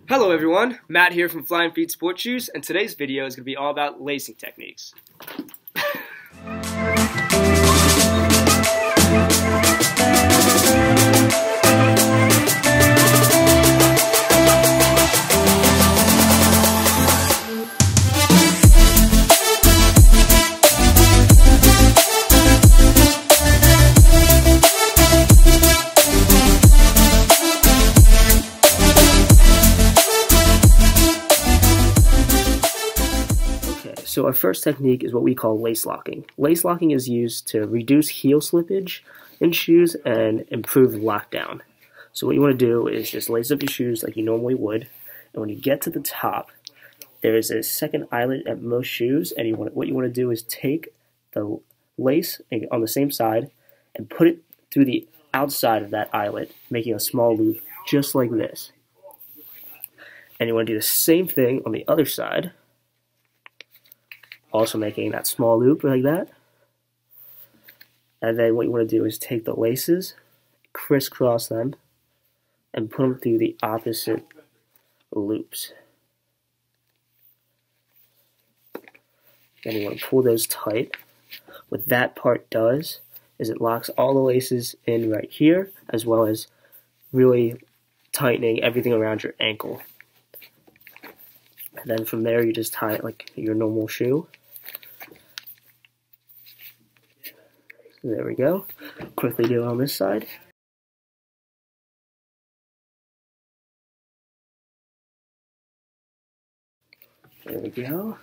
Hello everyone, Matt here from Flying Feet Sport Shoes, and today's video is going to be all about lacing techniques. So our first technique is what we call lace locking. Lace locking is used to reduce heel slippage in shoes and improve lockdown. So what you want to do is just lace up your shoes like you normally would, and when you get to the top, there is a second eyelet at most shoes, and what you want to do is take the lace on the same side and put it through the outside of that eyelet, making a small loop just like this. And you want to do the same thing on the other side, also making that small loop like that. And then what you want to do is take the laces, crisscross them, and put them through the opposite loops. Then you want to pull those tight. What that part does is it locks all the laces in right here, as well as really tightening everything around your ankle. And then from there you just tie it like your normal shoe. There we go. Quickly do it on this side. There we go.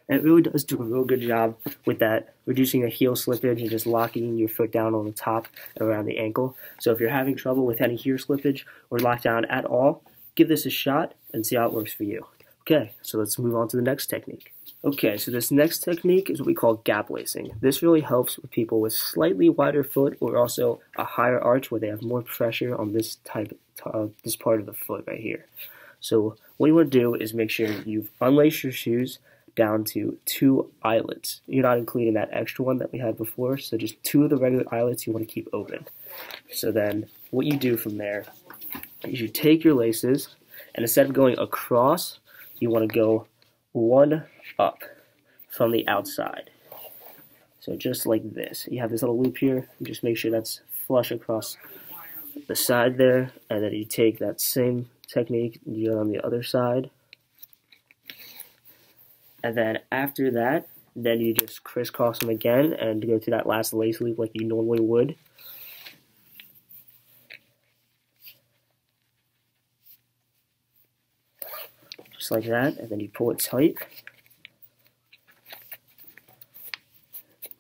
And it really does do a real good job with that, reducing the heel slippage and just locking your foot down on the top and around the ankle. So if you're having trouble with any heel slippage or lockdown at all, give this a shot and see how it works for you. Okay, so let's move on to the next technique. Okay, so this next technique is what we call gap lacing. This really helps with people with slightly wider foot or also a higher arch where they have more pressure on this this part of the foot right here. So what you want to do is make sure you've unlaced your shoes down to 2 eyelets. You're not including that extra one that we had before, so just 2 of the regular eyelets you want to keep open. So then what you do from there is you take your laces, and instead of going across, you want to go 1 up from the outside. So just like this. You have this little loop here, and just make sure that's flush across the side there, and then you take that same technique and do it on the other side. And then after that, then you just crisscross them again and go to that last lace loop like you normally would. Just like that, and then you pull it tight.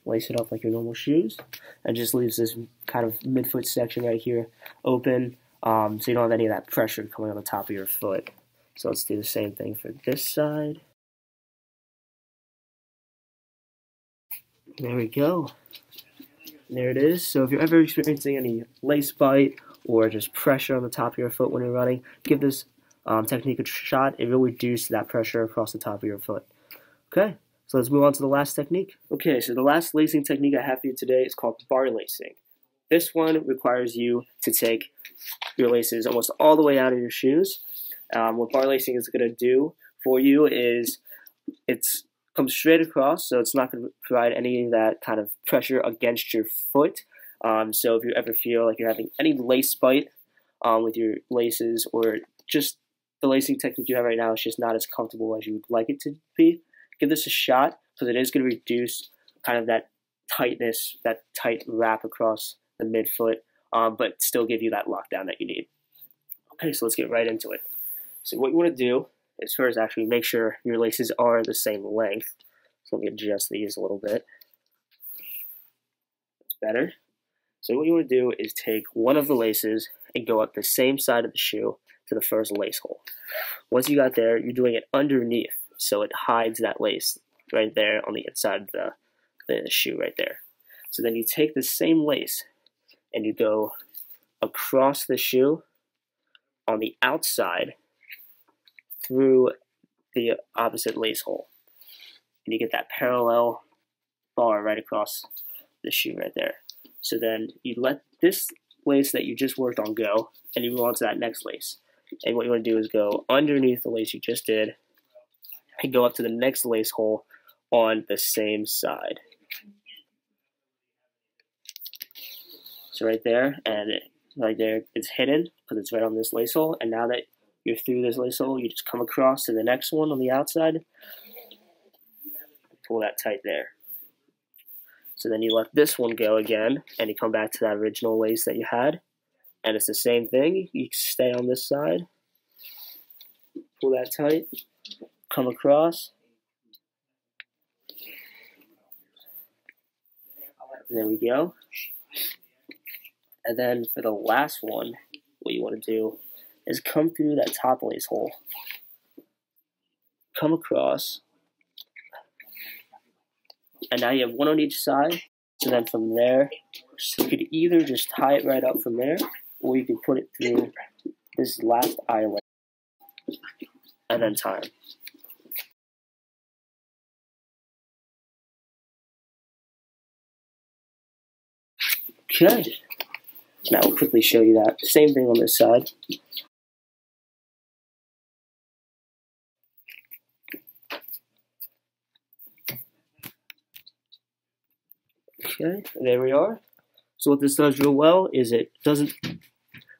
Lace it up like your normal shoes, and just leaves this kind of midfoot section right here open, so you don't have any of that pressure coming on the top of your foot. So let's do the same thing for this side. There we go. There it is. So if you're ever experiencing any lace bite or just pressure on the top of your foot when you're running, give this technique a shot. It will reduce that pressure across the top of your foot. Okay, so let's move on to the last technique. Okay, so the last lacing technique I have for you today is called bar lacing. This one requires you to take your laces almost all the way out of your shoes. What bar lacing is going to do for you is it's comes straight across, so it's not going to provide any of that kind of pressure against your foot. So if you ever feel like you're having any lace bite with your laces, or just the lacing technique you have right now is just not as comfortable as you would like it to be, give this a shot, because it is going to reduce kind of that tightness, that tight wrap across the midfoot, but still give you that lockdown that you need. Okay, so let's get right into it. So what you want to do is first actually make sure your laces are the same length. So let me adjust these a little bit. That's better. So what you want to do is take one of the laces and go up the same side of the shoe to the first lace hole. Once you got there, you're doing it underneath, so it hides that lace right there on the inside of the shoe right there. So then you take the same lace and you go across the shoe on the outside through the opposite lace hole, and you get that parallel bar right across the shoe right there. So then you let this lace that you just worked on go, and you move on to that next lace. And what you want to do is go underneath the lace you just did and go up to the next lace hole on the same side. So right there, and right there, it's hidden because it's right on this lace hole. And now that you're through this lace hole, you just come across to the next one on the outside, pull that tight there. So then you let this one go again, and you come back to that original lace that you had, and it's the same thing. You stay on this side, pull that tight, come across. There we go. And then for the last one, what you want to do is come through that top lace hole, come across, and now you have one on each side. So then from there, so you could either just tie it right up from there, or you can put it through this last eyelet and then tie it. Okay. Now I'll quickly show you that. Same thing on this side. Okay, there we are. So what this does real well is it doesn't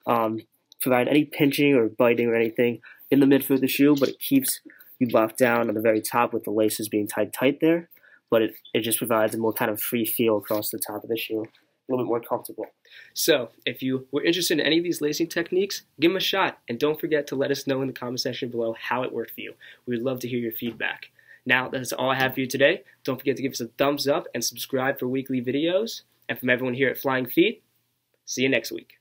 provide any pinching or biting or anything in the midfoot of the shoe, but it keeps you locked down on the very top with the laces being tied tight there. But it just provides a more kind of free feel across the top of the shoe. A little bit more comfortable. So, if you were interested in any of these lacing techniques, give them a shot, and don't forget to let us know in the comment section below how it worked for you. We would love to hear your feedback. Now, that's all I have for you today. Don't forget to give us a thumbs up and subscribe for weekly videos. And from everyone here at Flying Feet, see you next week.